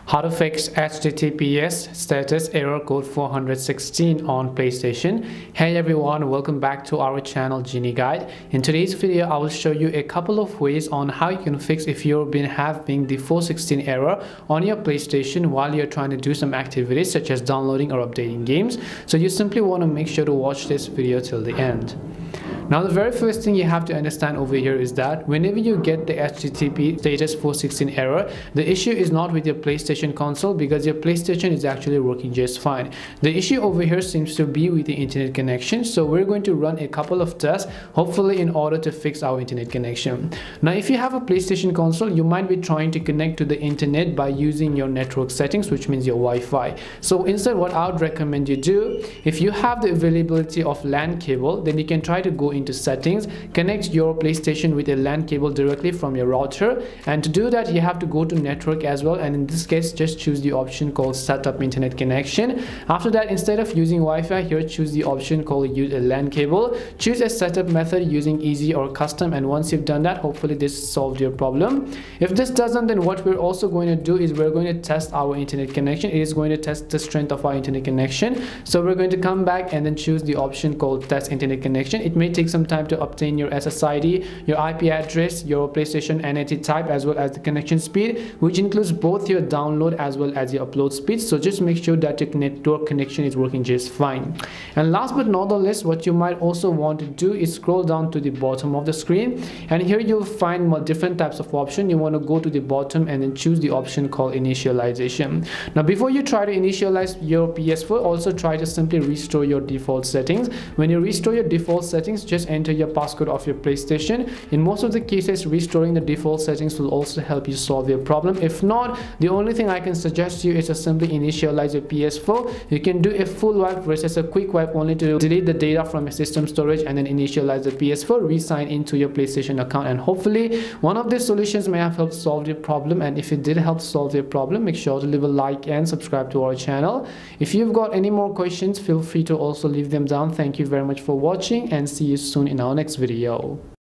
How to fix HTTPS status error code 416 on PlayStation. Hey everyone, welcome back to our channel Genie Guide. In today's video, I will show you a couple of ways on how you can fix if you've been having the 416 error on your PlayStation while you're trying to do some activities such as downloading or updating games. So you simply want to make sure to watch this video till the end. Now the very first thing you have to understand over here is that whenever you get the HTTP status 416 error, the issue is not with your PlayStation console because your PlayStation is actually working just fine. The issue over here seems to be with the internet connection. So we're going to run a couple of tests, hopefully in order to fix our internet connection. Now if you have a PlayStation console, you might be trying to connect to the internet by using your network settings, which means your Wi-Fi. So instead, what I would recommend you do, if you have the availability of LAN cable, then you can try to go into settings, connect your PlayStation with a LAN cable directly from your router, and to do that you have to go to network as well, and in this case just choose the option called setup internet connection. After that, instead of using Wi-Fi, here choose the option called use a LAN cable. Choose a setup method using easy or custom, and once you've done that, hopefully this solved your problem. If this doesn't, then what we're also going to do is we're going to test our internet connection. It is going to test the strength of our internet connection. So we're going to come back and then choose the option called test internet connection. It may take some time to obtain your SSID, your IP address, your PlayStation NAT type, as well as the connection speed, which includes both your download as well as your upload speed. So just make sure that your network connection is working just fine. And last but not the least, what you might also want to do is scroll down to the bottom of the screen, and here you'll find more different types of options. You want to go to the bottom and then choose the option called initialization. Now before you try to initialize your PS4, also try to simply restore your default settings. When you restore your default settings, just enter your passcode of your PlayStation. In most of the cases, restoring the default settings will also help you solve your problem. If not, the only thing I can suggest you is to simply initialize your PS4. You can do a full wipe versus a quick wipe only to delete the data from your system storage and then initialize the PS4, re-sign into your PlayStation account, and hopefully one of these solutions may have helped solve your problem. And if it did help solve your problem, make sure to leave a like and subscribe to our channel. If you've got any more questions, feel free to also leave them down. Thank you very much for watching, and see you soon in our next video.